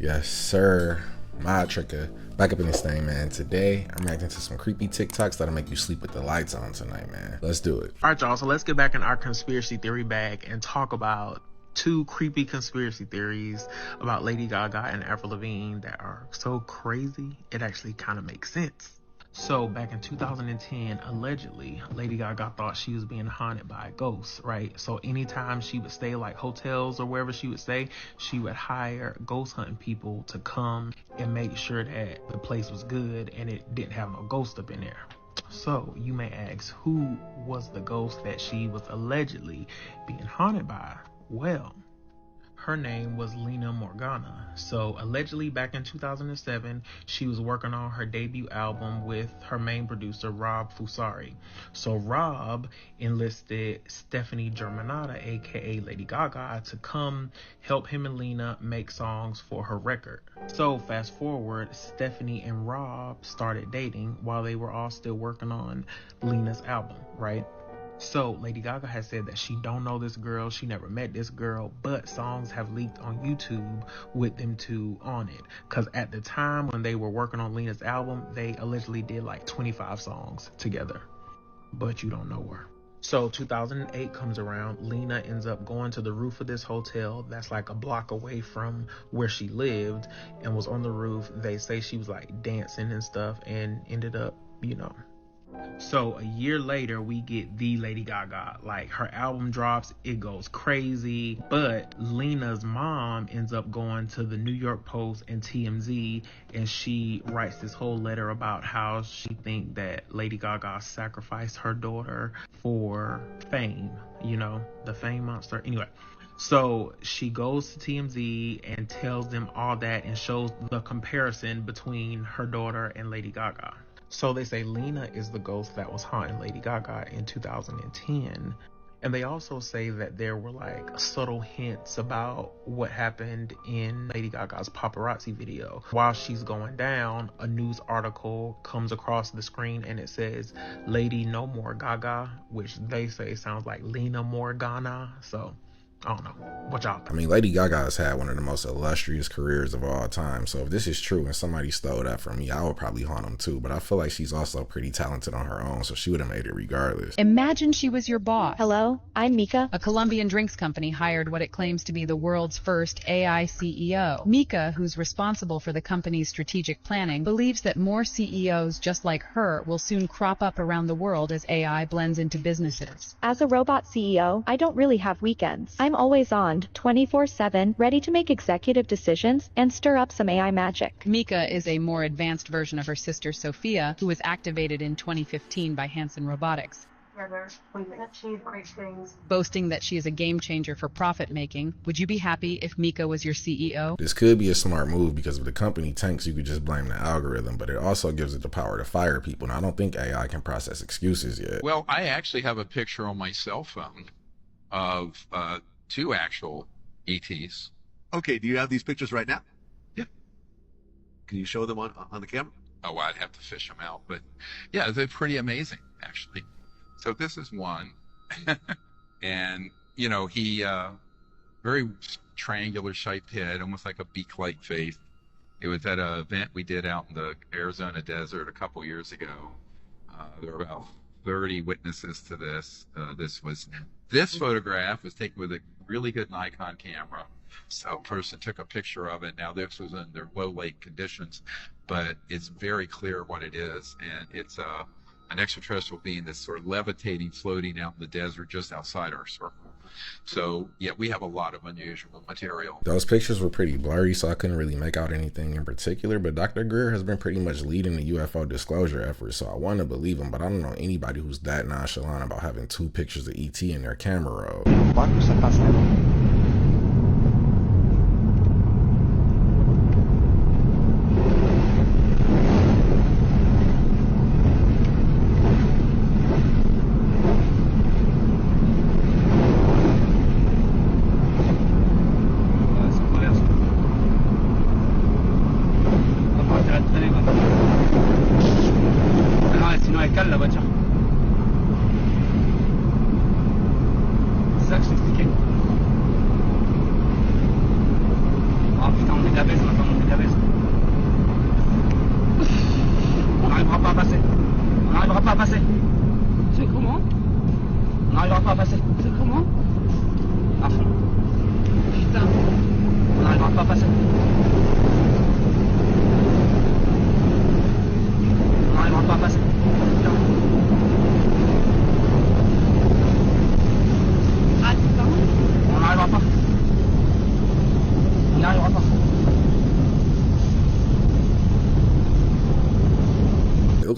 Yes, sir. My Tricker. Back up in this thing, man. Today, I'm reacting to some creepy TikToks that'll make you sleep with the lights on tonight, man. Let's do it. All right, y'all. So let's get back in our conspiracy theory bag and talk about two creepy conspiracy theories about Lady Gaga and Avril Lavigne that are so crazy, it actually kind of makes sense. So back in 2010, allegedly, Lady Gaga thought she was being haunted by a ghost, right? So anytime she would stay like hotels or wherever she would stay, she would hire ghost hunting people to come and make sure that the place was good and it didn't have no ghost up in there. So you may ask, who was the ghost that she was allegedly being haunted by? Well, her name was Lena Morgana. So allegedly back in 2007, she was working on her debut album with her main producer, Rob Fusari. So Rob enlisted Stephanie Germanotta, aka Lady Gaga, to come help him and Lena make songs for her record. So fast forward, Stephanie and Rob started dating while they were all still working on Lena's album, right? So Lady Gaga has said that she don't know this girl, she never met this girl, but songs have leaked on YouTube with them two on it. Cause at the time when they were working on Lena's album, they allegedly did like 25 songs together, but you don't know her. So 2008 comes around, Lena ends up going to the roof of this hotel that's like a block away from where she lived and was on the roof. They say she was like dancing and stuff and ended up, So a year later, we get the Lady Gaga. Like, her album drops, it goes crazy. But Lena's mom ends up going to the New York Post and TMZ, and she writes this whole letter about how she thinks that Lady Gaga sacrificed her daughter for fame, the fame monster. Anyway. So she goes to TMZ and tells them all that and shows the comparison between her daughter and Lady Gaga. So they say Lena is the ghost that was haunting Lady Gaga in 2010. And they also say that there were like subtle hints about what happened in Lady Gaga's paparazzi video. While she's going down, a news article comes across the screen and it says Lady No More Gaga, which they say sounds like Lena Morgana. So I don't know. What y'all think? I mean, Lady Gaga has had one of the most illustrious careers of all time. So if this is true and somebody stole that from me, I would probably haunt them too. But I feel like she's also pretty talented on her own, so she would have made it regardless. Imagine she was your boss. Hello, I'm Mika. A Colombian drinks company hired what it claims to be the world's first AI CEO. Mika, who's responsible for the company's strategic planning, believes that more CEOs just like her will soon crop up around the world as AI blends into businesses. As a robot CEO, I don't really have weekends. I'm always on, 24/7, ready to make executive decisions and stir up some AI magic. Mika is a more advanced version of her sister Sophia, who was activated in 2015 by Hanson Robotics. We achieve great things. Boasting that she is a game changer for profit making. Would you be happy if Mika was your CEO? This could be a smart move because if the company tanks, you could just blame the algorithm, but it also gives it the power to fire people. And I don't think AI can process excuses yet. Well, I actually have a picture on my cell phone of two actual ETs. Okay, do you have these pictures right now? Yeah. Can you show them on the camera? Oh, I'd have to fish them out, but yeah, they're pretty amazing, actually. So this is one, and he very triangular shaped head, almost like a beak-like face. It was at an event we did out in the Arizona desert a couple years ago. There were about 30 witnesses to this. This photograph was taken with a really good Nikon camera. So a person took a picture of it. Now this was under low light conditions, but it's very clear what it is. And it's an extraterrestrial being that's sort of levitating, floating out in the desert just outside our circle. So yeah, we have a lot of unusual material. Those pictures were pretty blurry, so I couldn't really make out anything in particular, but Dr. Greer has been pretty much leading the UFO disclosure effort, so I want to believe him, but I don't know anybody who's that nonchalant about having two pictures of ET in their camera roll.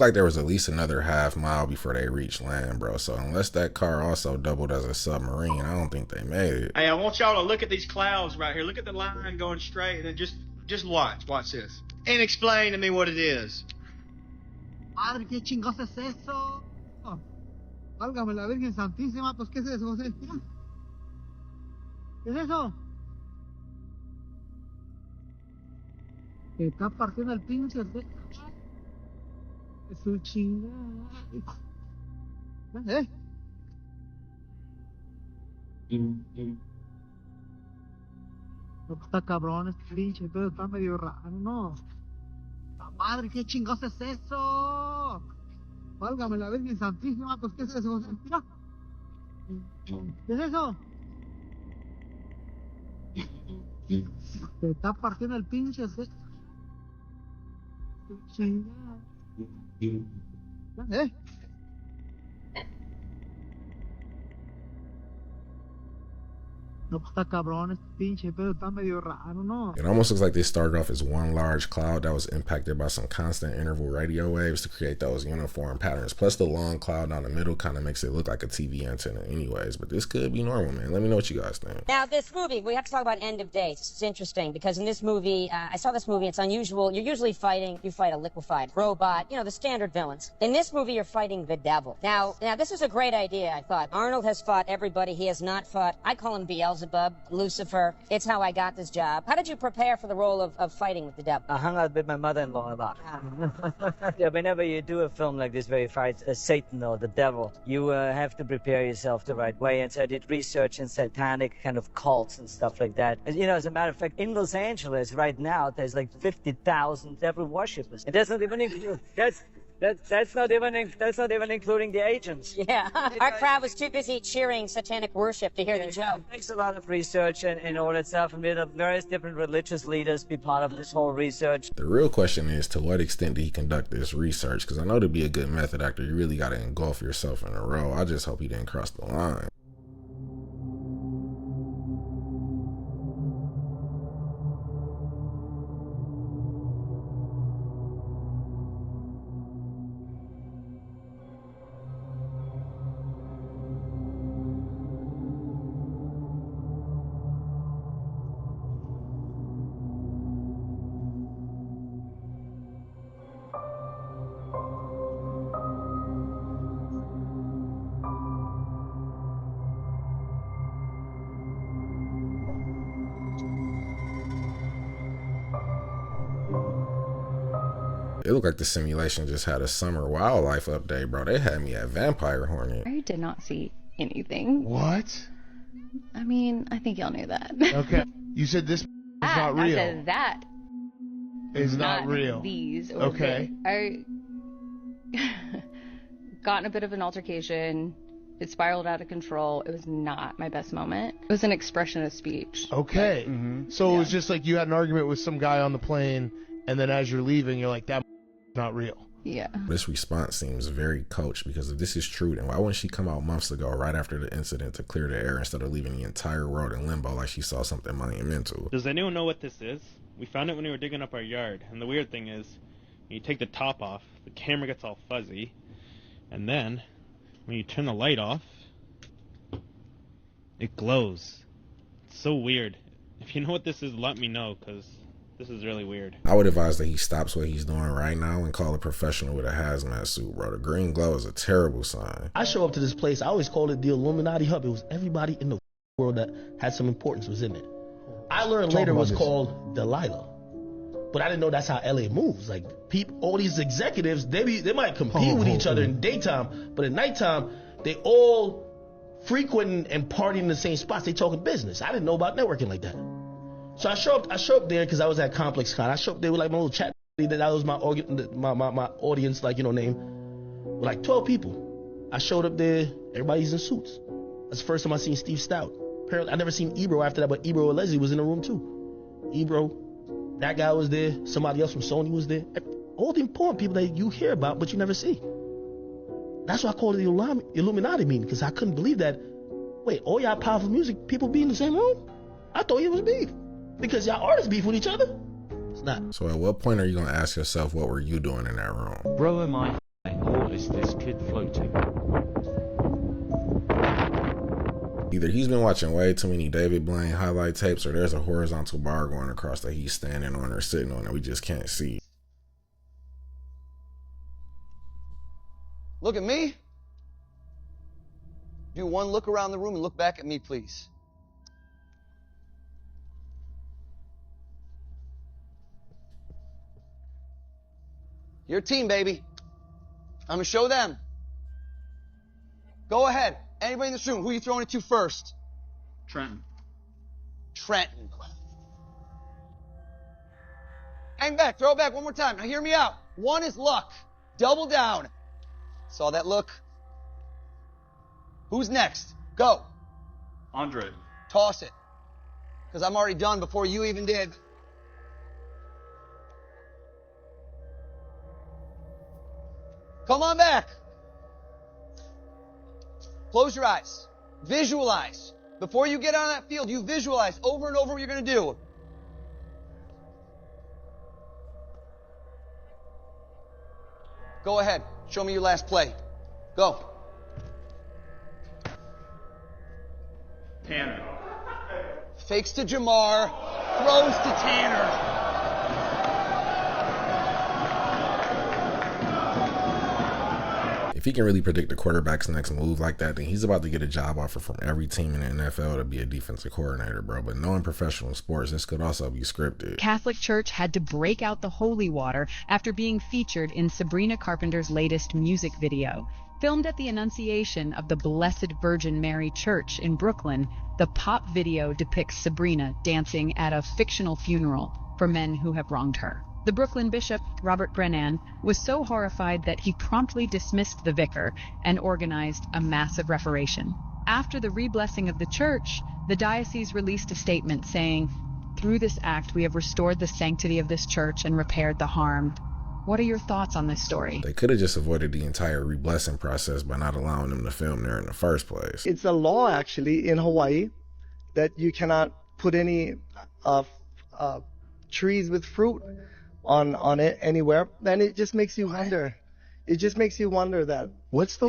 like there was at least another half mile before they reached land, bro. So unless that car also doubled as a submarine, I don't think they made it. Hey, I want y'all to look at these clouds right here. Look at the line going straight, and then just watch. Watch this. And explain to me what it is. Padre, ¿qué chingos es eso? Válgame la Virgen Santísima, pues ¿qué es eso, José? ¿Qué es eso? Que está partiendo el pinche. Es su chingada. ¿Eh? No, está cabrón este pinche, pero está medio raro, ¿no? La madre, ¿qué chingos es eso? Válgame la Virgen Santísima, pues ¿qué es eso? Mira. ¿Qué es eso? Se está partiendo el pinche. Chingada. ¿Eh? No, pues está cabrón este pinche, pero está medio raro, ¿no? It almost looks like this started off as one large cloud that was impacted by some constant interval radio waves to create those uniform patterns. Plus the long cloud down the middle kind of makes it look like a TV antenna anyways, but this could be normal, man. Let me know what you guys think. Now, this movie, we have to talk about End of Days. It's interesting because in this movie, I saw this movie, it's unusual. You're usually you fight a liquefied robot, you know, the standard villains. In this movie, you're fighting the devil. Now, this is a great idea, I thought. Arnold has fought everybody. He has not fought, I call him Beelzebub, Lucifer. It's how I got this job. How did you prepare for the role of fighting with the devil? I hung out with my mother-in-law a lot. Yeah, whenever you do a film like this where you fight Satan or the devil, you have to prepare yourself the right way. And so I did research in satanic kind of cults and stuff like that. And, you know, as a matter of fact, in Los Angeles right now, there's like 50,000 devil worshippers. And that's not even including, that's not even including the agents. Yeah, our crowd was too busy cheering satanic worship to hear the joke. It takes a lot of research and all that stuff, and we had various different religious leaders be part of this whole research. The real question is, to what extent did he conduct this research? Because I know to be a good method actor, you really got to engulf yourself in a role. I just hope he didn't cross the line. It looked like the simulation just had a summer wildlife update, bro. They had me at Vampire Hornet. I did not see anything. What? I mean, I think y'all knew that. Okay. You said this is not real. I said that is not real. These. Okay. I got in a bit of an altercation. It spiraled out of control. It was not my best moment. It was an expression of speech. Okay. So it was just like you had an argument with some guy on the plane, and then as you're leaving, you're like, that not real. Yeah. This response seems very coached, because if this is true, then why wouldn't she come out months ago right after the incident to clear the air instead of leaving the entire world in limbo like she saw something monumental? Does anyone know what this is? We found it when we were digging up our yard, and the weird thing is, when you take the top off, the camera gets all fuzzy, and then when you turn the light off, it glows. It's so weird. If you know what this is, let me know, because this is really weird. I would advise that he stops what he's doing right now and call a professional with a hazmat suit, bro. The green glow is a terrible sign. I show up to this place, I always called it the Illuminati Hub. It was everybody in the world that had some importance was in it. I learned later it was called Delilah. But I didn't know that's how LA moves. Like, all these executives, they might compete with each other in daytime, but at nighttime, they all frequenting and partying in the same spots. They talking business. I didn't know about networking like that. So I show up there because I was at Complex Con. I show up there with like my little chat. That was my audience, like, you know, name. With like 12 people. I showed up there. Everybody's in suits. That's the first time I seen Steve Stout. Apparently, I never seen Ebro after that, but Ebro and Leslie was in the room too. Ebro, that guy was there. Somebody else from Sony was there. All the important people that you hear about, but you never see. That's why I called it the Illuminati meeting, because I couldn't believe that. Wait, all y'all powerful music people be in the same room? I thought it was beef. Because y'all artists beef with each other? It's not. So at what point are you going to ask yourself, what were you doing in that room? Bro, am I or is this kid floating? Either he's been watching way too many David Blaine highlight tapes, or there's a horizontal bar going across that he's standing on or sitting on that we just can't see. Look at me. Do one look around the room and look back at me, please. Your team, baby. I'm gonna show them. Go ahead. Anybody in this room, who are you throwing it to first? Trenton. Trenton. Hang back. Throw it back one more time. Now hear me out. One is luck. Double down. Saw that look? Who's next? Go. Andre. Toss it. Because I'm already done before you even did. Come on back. Close your eyes. Visualize. Before you get on that field, you visualize over and over what you're going to do. Go ahead. Show me your last play. Go. Tanner. Fakes to Jamar. Throws to Tanner. If he can really predict the quarterback's next move like that, then he's about to get a job offer from every team in the NFL to be a defensive coordinator, bro. But knowing professional sports, this could also be scripted. Catholic Church had to break out the holy water after being featured in Sabrina Carpenter's latest music video. Filmed at the Annunciation of the Blessed Virgin Mary Church in Brooklyn, the pop video depicts Sabrina dancing at a fictional funeral for men who have wronged her. The Brooklyn bishop, Robert Brennan, was so horrified that he promptly dismissed the vicar and organized a massive reparation. After the re-blessing of the church, the diocese released a statement saying, "Through this act, we have restored the sanctity of this church and repaired the harm." What are your thoughts on this story? They could have just avoided the entire re-blessing process by not allowing them to film there in the first place. It's a law, actually, in Hawaii that you cannot put any trees with fruit on it anywhere, and it just makes you wonder. It just makes you wonder that what's the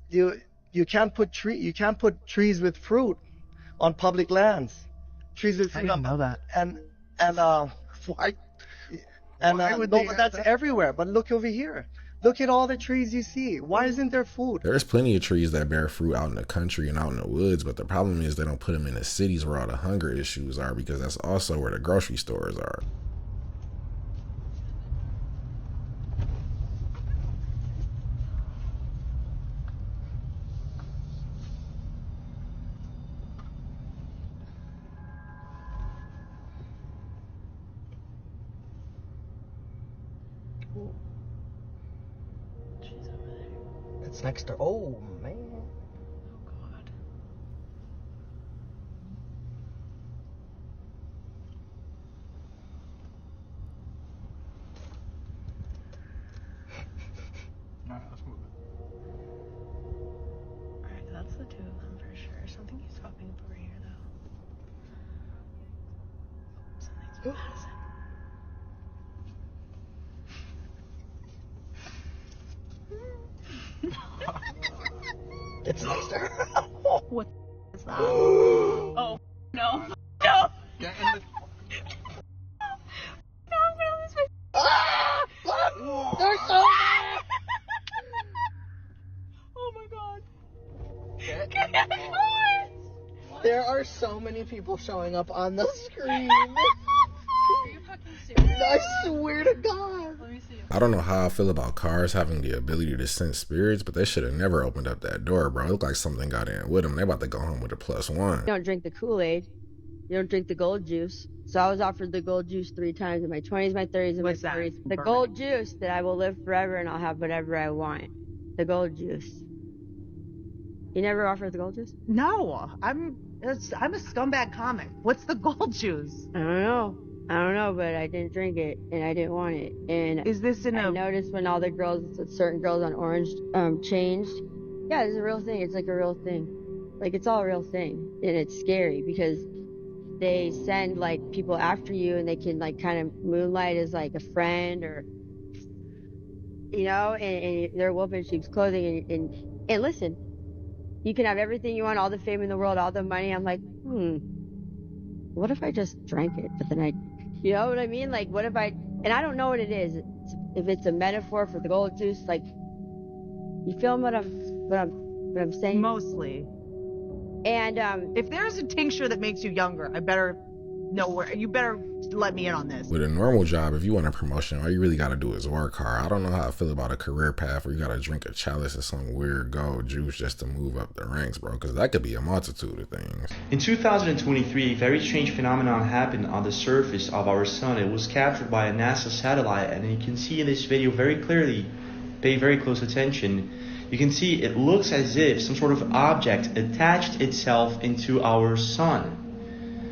you can't put trees with fruit on public lands. Trees with fruit. I didn't know that. Why would they? That's everywhere. But look over here. Look at all the trees you see. Why isn't there food? There's plenty of trees that bear fruit out in the country and out in the woods, but the problem is they don't put them in the cities where all the hunger issues are, because that's also where the grocery stores are. It's next to. Oh, man. Alright, let's move it. Alright, that's the two of them for sure. Something keeps popping up over here, though. Something's passing. It's next to her. What is that? Oh, no. No! Get in the... No, I'm gonna lose my... Ah! Look! There's so many! Oh my god. Get There are so many people showing up on the screen. Are you fucking serious? I swear to God. Let me see. I don't know how I feel about cars having the ability to sense spirits, but they should have never opened up that door, bro. It looked like something got in with them. They about to go home with a +1. You don't drink the Kool-Aid. You don't drink the gold juice. So I was offered the gold juice 3 times in my 20s, my 30s, and my 40s. The gold juice that I will live forever and I'll have whatever I want. The gold juice. You never offered the gold juice? No, I'm a scumbag comic. What's the gold juice? I don't know, but I didn't drink it and I didn't want it. And is this in I noticed when all the girls, certain girls on Orange, changed. Yeah, it's a real thing. It's like a real thing. Like, it's all a real thing. And it's scary because they send, like, people after you and they can, like, kind of moonlight as, like, a friend or... you know, and they're wolf in sheep's clothing. And listen, you can have everything you want, all the fame in the world, all the money. I'm like, what if I just drank it, but then you know what I mean? Like, what if and I don't know what it is. If it's a metaphor for the gold juice, like, you feel what I'm saying? Mostly. And if there's a tincture that makes you younger, I better know where. You better let me in on this. With a normal job, if you want a promotion, all you really got to do is work hard. I don't know how I feel about a career path where you got to drink a chalice of some weird gold juice just to move up the ranks, bro, because that could be a multitude of things. In 2023, a very strange phenomenon happened on the surface of our sun. It was captured by a NASA satellite, and you can see in this video very clearly. Pay very close attention. You can see it looks as if some sort of object attached itself into our sun.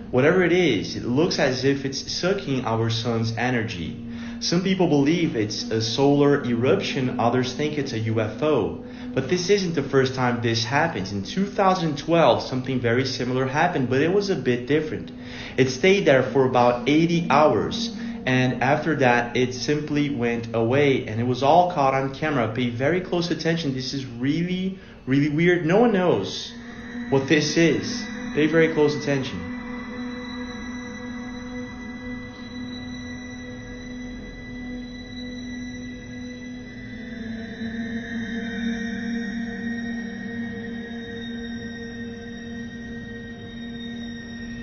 Whatever it is, it looks as if it's sucking our sun's energy. Some people believe it's a solar eruption, others think it's a UFO. But this isn't the first time this happens. In 2012, something very similar happened, but it was a bit different. It stayed there for about 80 hours. And after that, it simply went away, and it was all caught on camera. Pay very close attention. This is really, really weird. No one knows what this is. Pay very close attention.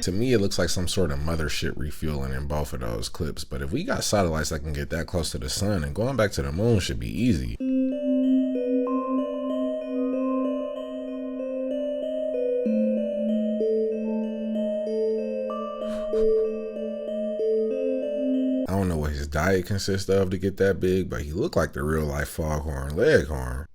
To me, it looks like some sort of mothership refueling in both of those clips, but if we got satellites that can get that close to the sun, and going back to the moon should be easy. I don't know what his diet consists of to get that big, but he looked like the real life foghorn leghorn.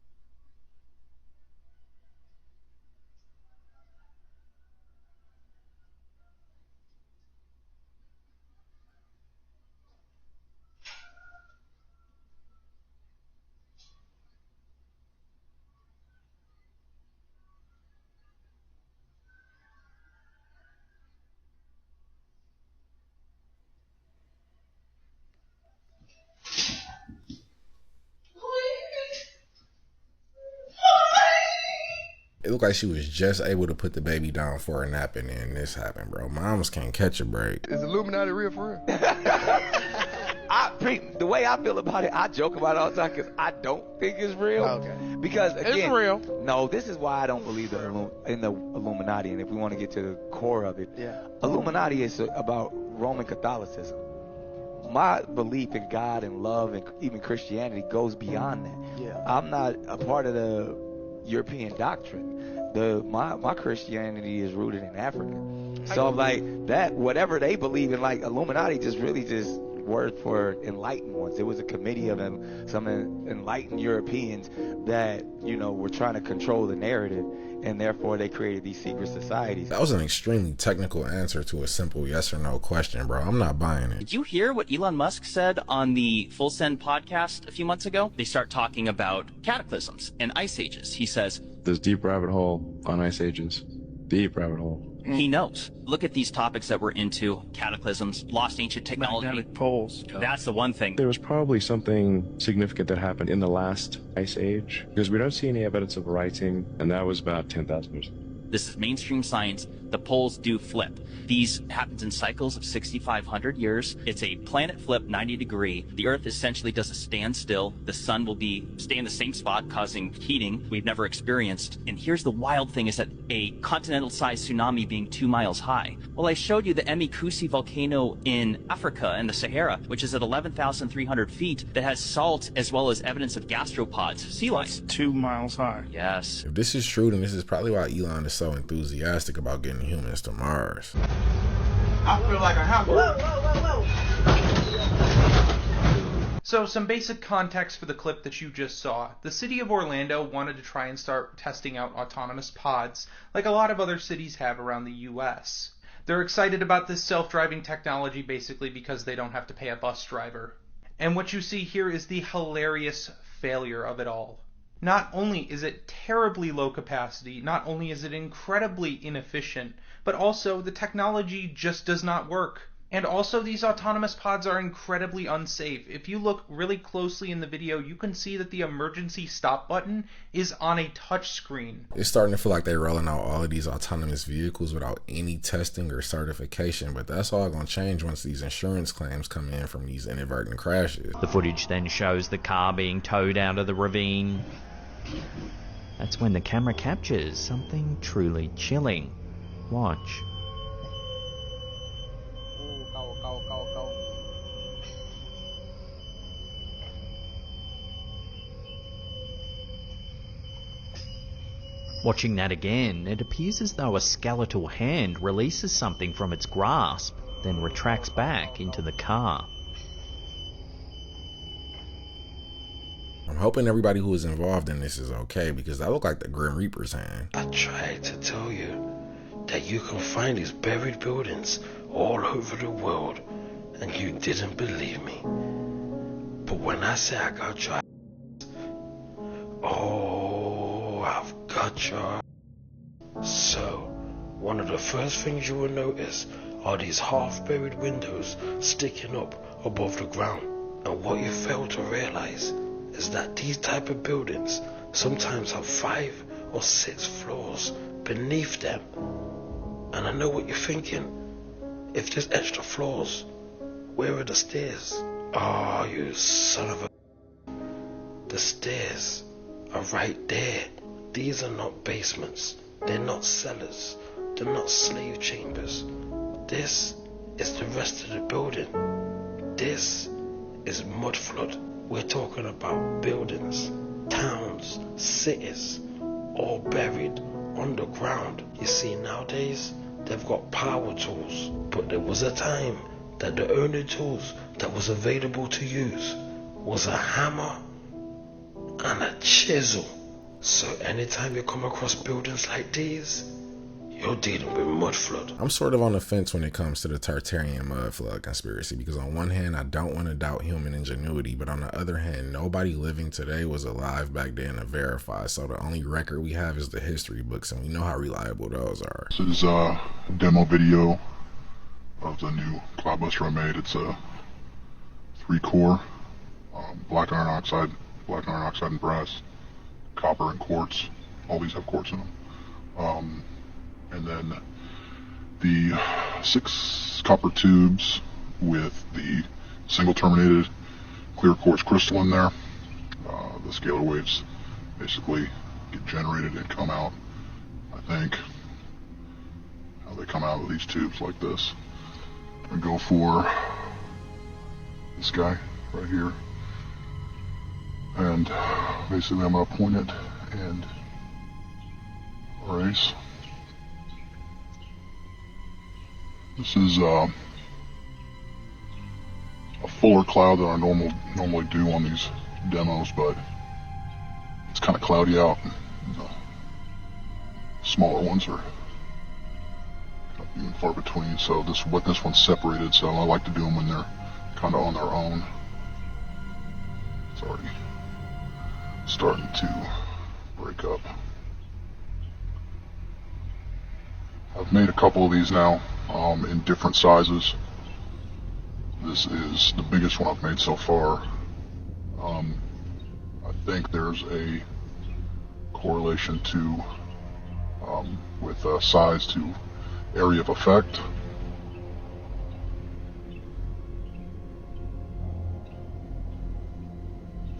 It looked like she was just able to put the baby down for a nap, and then this happened, bro. Moms can't catch a break. Is Illuminati real for real? The way I feel about it, I joke about it all the time because I don't think it's real. Okay. Because again, it's real. No, this is why I don't believe in the Illuminati. And if we want to get to the core of it, Illuminati is about Roman Catholicism. My belief in God and love and even Christianity goes beyond that. Yeah. I'm not a part of the European doctrine. My Christianity is rooted in Africa. So like that, whatever they believe in, like Illuminati just really just word for enlightened ones. It was a committee of some enlightened Europeans that, you know, were trying to control the narrative, and therefore they created these secret societies. That was an extremely technical answer to a simple yes or no question, bro. I'm not buying it. Did you hear what Elon Musk said on the Full Send podcast a few months ago? They start talking about cataclysms and ice ages. He says, "There's deep rabbit hole on ice ages. Deep rabbit hole." He knows. Look at these topics that we're into: cataclysms, lost ancient technology. Magnetic poles. That's the one thing. There was probably something significant that happened in the last ice age, because we don't see any evidence of writing, and that was about 10,000 years ago. This is mainstream science. The poles do flip. These happens in cycles of 6,500 years. It's a planet flip 90 degree. The Earth essentially does a standstill. The sun will stay in the same spot, causing heating we've never experienced. And here's the wild thing, is that a continental-sized tsunami being 2 miles high. Well, I showed you the Emikusi volcano in Africa in the Sahara, which is at 11,300 feet, that has salt as well as evidence of gastropods, sea life. 2 miles high. Yes. If this is true, then this is probably why Elon is so enthusiastic about getting humans to Mars. I feel like a hamburger. So some basic context for the clip that you just saw. The city of Orlando wanted to try and start testing out autonomous pods, like a lot of other cities have around the US. They're excited about this self-driving technology basically because they don't have to pay a bus driver. And what you see here is the hilarious failure of it all. Not only is it terribly low capacity, not only is it incredibly inefficient, but also the technology just does not work. And also, these autonomous pods are incredibly unsafe. If you look really closely in the video, you can see that the emergency stop button is on a touch screen. It's starting to feel like they're rolling out all of these autonomous vehicles without any testing or certification, but that's all going to change once these insurance claims come in from these inadvertent crashes. The footage then shows the car being towed out of the ravine. That's when the camera captures something truly chilling. Watch. Watching that again, it appears as though a skeletal hand releases something from its grasp, then retracts back into the car. I'm hoping everybody who is involved in this is okay, because that looked like the Grim Reaper's hand. I tried to tell you that you can find these buried buildings all over the world, and you didn't believe me. But when I say I got your ass, oh, I've got your ass. So, one of the first things you will notice are these half-buried windows sticking up above the ground. And what you fail to realize is that these type of buildings sometimes have 5 or 6 floors beneath them. And I know what you're thinking. If there's extra floors, where are the stairs? Oh, you son of a... The stairs are right there. These are not basements. They're not cellars. They're not slave chambers. This is the rest of the building. This is mud flood. We're talking about buildings, towns, cities, all buried underground. You see, nowadays, they've got power tools, but there was a time that the only tools that was available to use was a hammer and a chisel. So anytime you come across buildings like these, you're dealing with mud flood. I'm sort of on the fence when it comes to the Tartarian mud flood conspiracy, because on one hand, I don't want to doubt human ingenuity, but on the other hand, nobody living today was alive back then to verify. So the only record we have is the history books, and we know how reliable those are. This is a demo video of the new Cloudbuster I made. It's a 3-core black iron oxide and brass, copper and quartz. All these have quartz in them. And then the 6 copper tubes with the single terminated clear quartz crystal in there. The scalar waves basically get generated and come out, I think, how they come out of these tubes like this. I go for this guy right here, and basically I'm going to point it and erase. This is a fuller cloud than I normally do on these demos, but it's kind of cloudy out. The smaller ones are kind of few and far between, so this one's separated, so I like to do them when they're kind of on their own. It's already starting to break up. I've made a couple of these now in different sizes. This is the biggest one I've made so far. I think there's a correlation to with size to area of effect.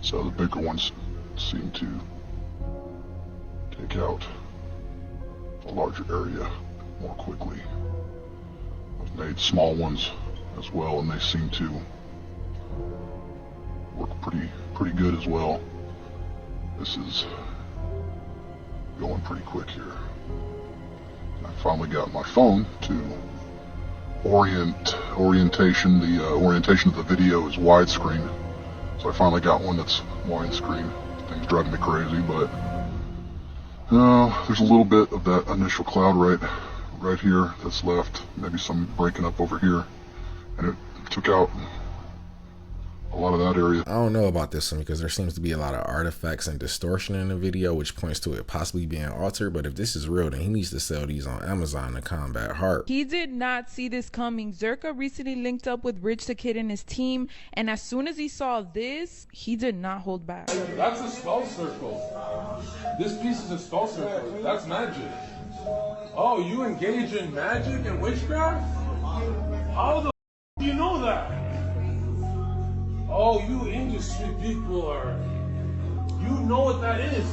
So the bigger ones seem to take out a larger area more quickly. I've made small ones as well, and they seem to work pretty good as well. This is going pretty quick here. I finally got my phone to orientation. The orientation of the video is widescreen, so I finally got one that's widescreen. Thing's driving me crazy, but there's a little bit of that initial cloud right here that's left. Maybe some breaking up over here, and it took out a lot of that area. I don't know about this one because there seems to be a lot of artifacts and distortion in the video, which points to it possibly being altered. But if this is real, then he needs to sell these on Amazon to combat HAARP. He did not see this coming. Zherka recently linked up with Rich the Kid and his team, and as soon as he saw this, he did not hold back. That's a spell circle. This piece is a spell circle. That's magic. Oh, you engage in magic and witchcraft? How the do you know that? Oh, you industry people you know what that is.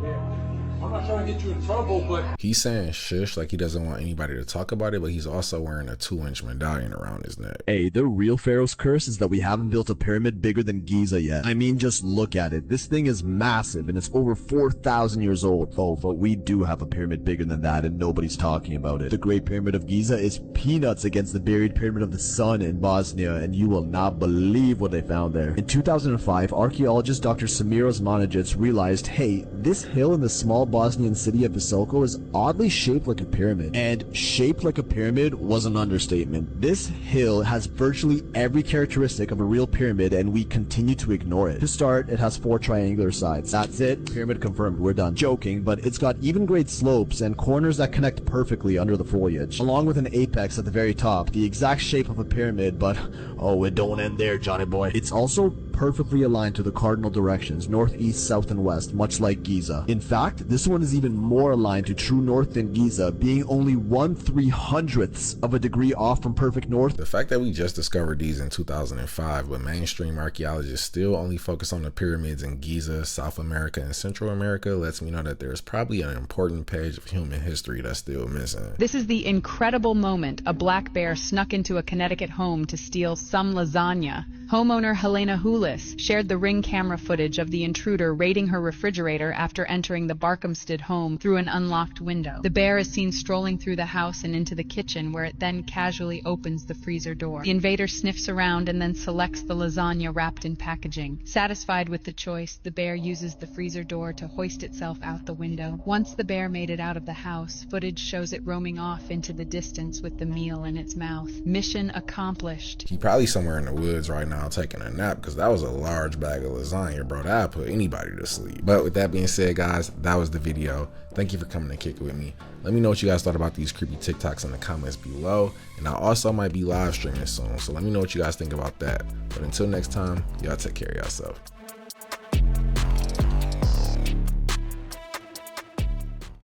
Yeah. I'm not trying to get you in trouble, but he's saying shush like he doesn't want anybody to talk about it, but he's also wearing a 2-inch medallion around his neck. Hey, the real Pharaoh's curse is that we haven't built a pyramid bigger than Giza yet. I mean, just look at it. This thing is massive and it's over 4,000 years old. Oh, but we do have a pyramid bigger than that and nobody's talking about it. The Great Pyramid of Giza is peanuts against the buried Pyramid of the Sun in Bosnia, and you will not believe what they found there. In 2005, archaeologist Dr. Samiros Managic realized, hey, this hill in the small Bosnian city of Visoko is oddly shaped like a pyramid. And shaped like a pyramid was an understatement. This hill has virtually every characteristic of a real pyramid, and we continue to ignore it. To start, it has 4 triangular sides. That's it. Pyramid confirmed. We're done. Joking, but it's got even grade slopes and corners that connect perfectly under the foliage, along with an apex at the very top. The exact shape of a pyramid, but oh, it don't end there, Johnny boy. It's also perfectly aligned to the cardinal directions, north, east, south, and west, much like Giza. In fact, this one is even more aligned to true north than Giza, being only 1/300th of a degree off from perfect north. The fact that we just discovered these in 2005, but mainstream archaeologists still only focus on the pyramids in Giza, South America, and Central America lets me know that there's probably an important page of human history that's still missing. This is the incredible moment a black bear snuck into a Connecticut home to steal some lasagna. Homeowner Helena Hulis shared the Ring camera footage of the intruder raiding her refrigerator after entering the Barkhamsted home through an unlocked window. The bear is seen strolling through the house and into the kitchen, where it then casually opens the freezer door. The invader sniffs around and then selects the lasagna wrapped in packaging. Satisfied with the choice, the bear uses the freezer door to hoist itself out the window. Once the bear made it out of the house, footage shows it roaming off into the distance with the meal in its mouth. Mission accomplished. He probably somewhere in the woods right now taking a nap, because that was a large bag of lasagna, bro. That'd put anybody to sleep. But with that being said, guys, that was the video. Thank you for coming to kick it with me. Let me know what you guys thought about these creepy TikToks in the comments below, and I also might be live streaming soon, so let me know what you guys think about that. But until next time, y'all take care of yourself.